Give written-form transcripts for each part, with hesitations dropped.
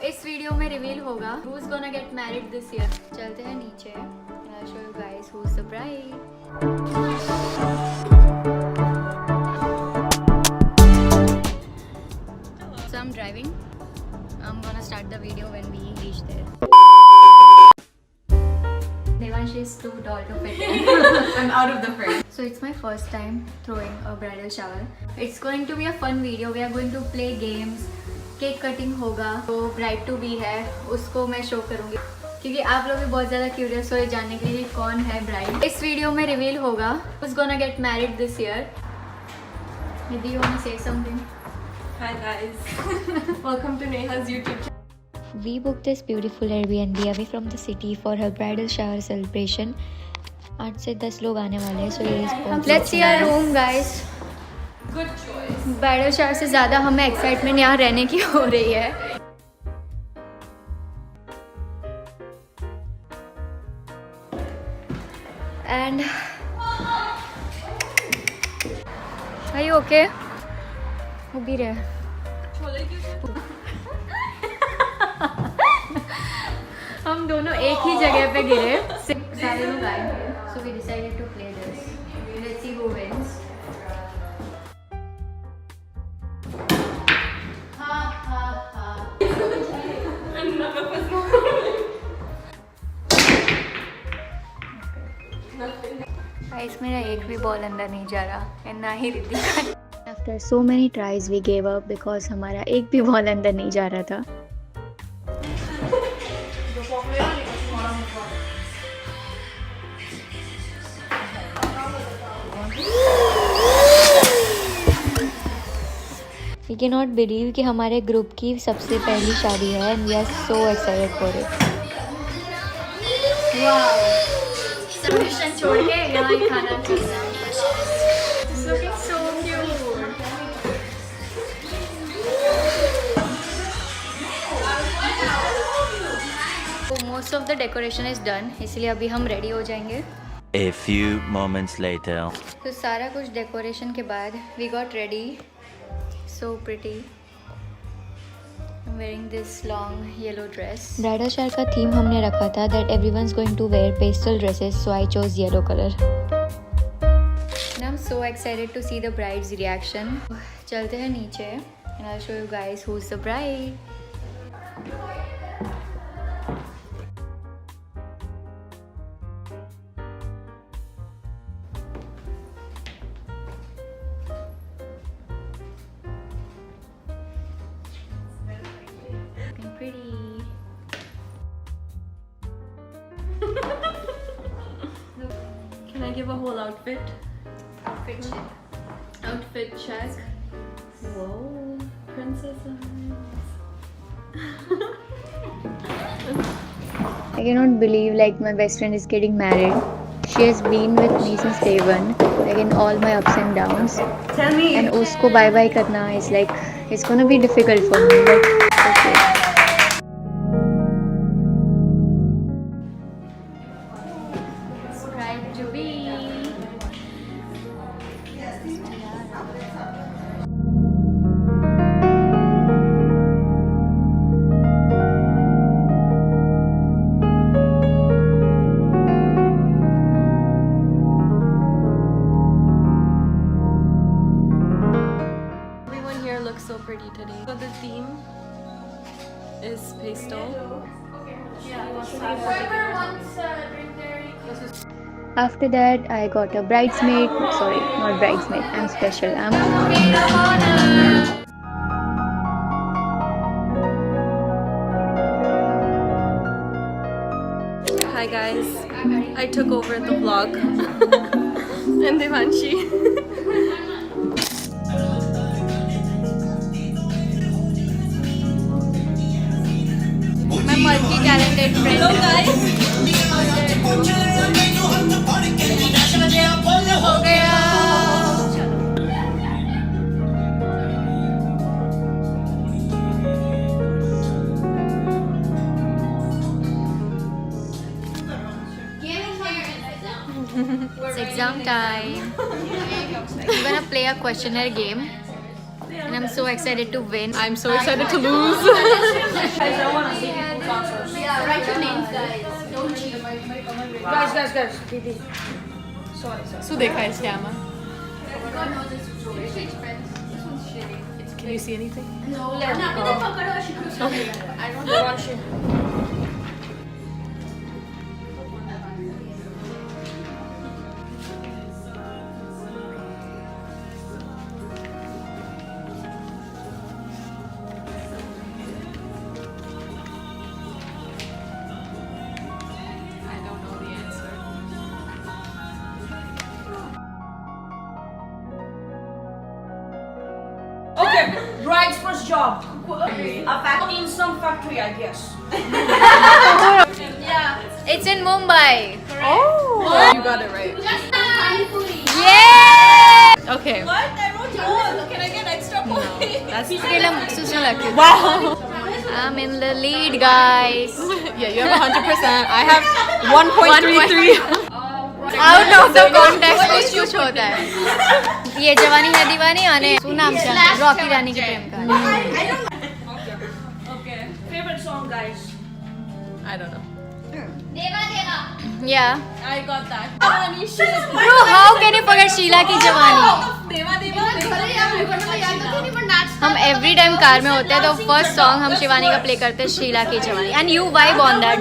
इस वीडियो में रिवील होगा who's gonna get married this year. चलते हैं नीचे and I'll show you guys who's the bride. So I'm driving. I'm gonna start the video when we reach there. Devanshi is too tall to fit in. I'm out of the frame. So it's my first time throwing a bridal shower. It's going to be a fun video. We are going to play games. Cake cutting होगा, तो bride to be है, उसको मैं show करूँगी क्योंकि आप लोग भी बहुत ज़्यादा क्यूरियस हो जानने के लिए कौन है ब्राइड. इस वीडियो में रिवील होगा who's gonna get married this year. Maybe you wanna say something? Hi guys. Welcome to Neha's YouTube channel. We booked this beautiful Airbnb away from the city for her bridal shower celebration. 8 से 10 लोग आने वाले हैं, so let's see our room guys. Good choice. Bridal shower से ज़्यादा हमें excitement यहाँ रहने की हो रही है. And are you okay? वो भी रहे. हम दोनों एक ही जगह पे गिरे. सारे लोग आएंगे. So we decided to play this. Let's see who wins. Guys मेरा एक भी बॉल अंदर नहीं जा रहा ना ही रिद्धि का. After so many tries we gave up because हमारा एक भी बॉल अंदर नहीं जा रहा था. वी कैन नॉट बिलीव कि हमारे ग्रुप की सबसे पहली शादी है and we are so excited for it. Mission छोड़ के यहाँ ही खाना चाहिए. It's looking so cute. So most of the decoration is done, इसलिए अभी हम रेडी हो जाएंगे. A few moments later. तो सारा कुछ डेकोरेशन के बाद we got ready. So pretty. I'm wearing this long yellow dress. Bridal shower का theme हमने रखा था that everyone's going to wear pastel dresses, so I chose yellow color. And I'm so excited to see the bride's reaction. चलते हैं नीचे and I'll show you guys who's the bride. Pretty. Can I give a whole outfit? Outfit check. Outfit check. Whoa, princess eyes. I cannot believe like my best friend is getting married. She has been with me since day one, like in all my ups and downs. Tell me. And उसको bye bye करना is like it's gonna be difficult for me, but okay. Bride to be. Everyone here looks so pretty today. So the theme is pastel. After that, I got a bridesmaid. Sorry, not bridesmaid. I'm special. Hi guys, I took over the vlog. And Devanshi. My multi-talented friend. Hello guys. हो गया. It's exam time. We're gonna play a questionnaire game. And I'm so excited to win. I'm so excited to lose. Guys. Didi. Sorry. So देखा है इसके आमा. Can you see anything? I don't know the answer. Okay, bride's first job. In some factory, I guess. It's in Mumbai. Oh, you got it right. Yeah. Okay. What? I wrote yours. Can I get extra point? That's wow. I'm in the lead, guys. Yeah, you have 100%. I have 1.33. Out of the context कुछ होता है. ये जवानी है दीवानी आने सुनाम चला Rocky रानी के प्रेम का. Okay. Favorite song, guys. I don't know. Yeah. I got that. Bro, how can you forget Sheila की जवानी? हम every time कार में होते हैं तो first song हम शिवानी का play करते हैं शीला की जवानी. And you vibe on that.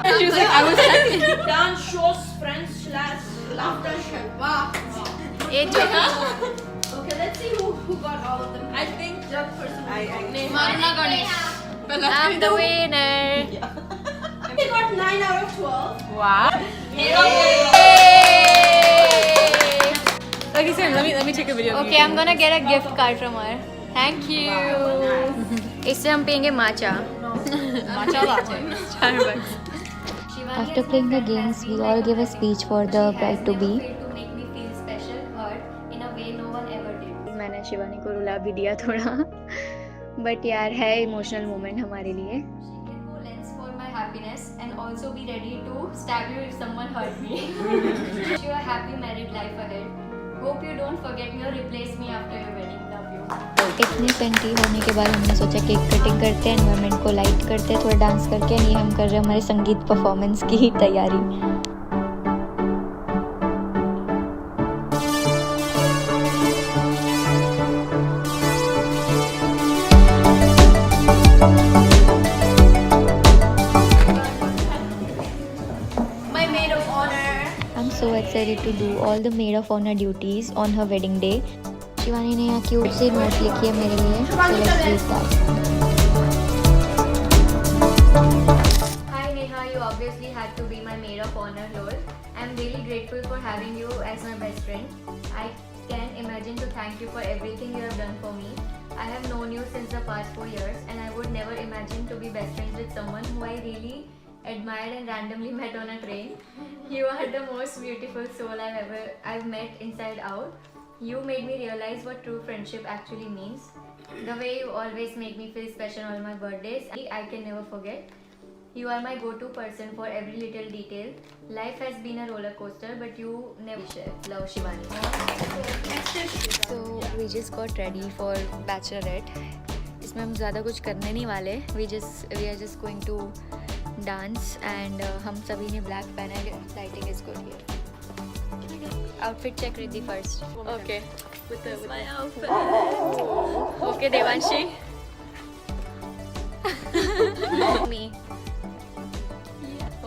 She was like, I was checking. Dance shows, friends, laughter. Wow. ये जो Okay, let's see who got all of them. I think that person. Maruna Ganesh. I'm the winner. They got 9 out of 12. Wow. Yay! Okay, Sam, let me take a video. Okay, I'm gonna get a gift card from her. Thank you. इससे हम पियेंगे matcha. Matcha latte. $4. After playing the games, we all gave a speech for the bride-to-be. To make me feel special, heard in a way no one ever did. मैंने शिवानी को रुला भी दिया थोड़ा, but यार है emotional moment हमारे लिए. She can go lengths for my happiness and also be ready to stab you if someone hurt me. Wish you a happy married life ahead. Hope you don't forget me or replace me after your wedding. Love you. इतनी senti होने के बाद हमने सोचा cake cutting करते हैं, environment को light करते हैं, थोड़ा डांस करके. नहीं, हम कर रहे हैं हमारे संगीत परफॉर्मेंस की तैयारी. My maid of honor. I'm so excited to do all the maid of honor duties on her wedding day. Shivani ने यहाँ क्यूट सी नोट लिखी है मेरे लिए. So let's read that. Hi Neha, you obviously had to be my maid of honor, lol. I'm really grateful for having you as my best friend. I can't imagine to thank you for everything you have done for me. I have known you since the past 4 years and I would never imagine to be best friends with someone who I really admired and randomly met on a train. You are the most beautiful soul I've met inside out. You made me realize what true friendship actually means. The way you always make me feel special on my birthdays, I can never forget. You are my go-to person for every little detail. Life has been a roller coaster, but you never share. Love, Shivani. So we just got ready for bachelorette. इसमें हम ज़्यादा कुछ करने नहीं वाले. We are just going to dance and हम सभी ने black पहना है. Lighting is good here. Outfit check Riddhi first. Okay. With my outfit. Okay, Devanshi. Me.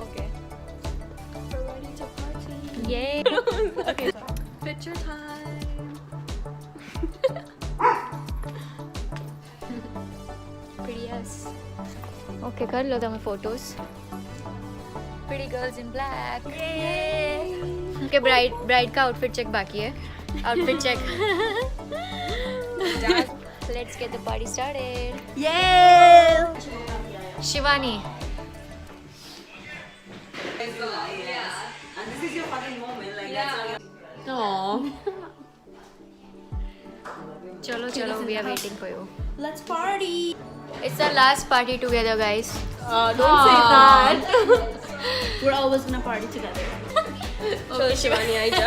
Okay. We're ready to party. Yay. Okay. Picture time. Pretty ass. Okay, कर लो तुम्हें photos. Pretty girls in black. Yay. Okay, bride का outfit check बाकी है. Outfit check. Let's get the party started. Yay! Shivani. Aww. Chalo, we are waiting for you. Let's party. It's our last party together, guys. Don't say that. We're always gonna party together. Okay, Shivani, Aija.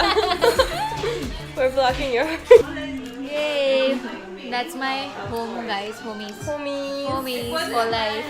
We're blocking your Yay! That's my home, guys. Homies homies. for life.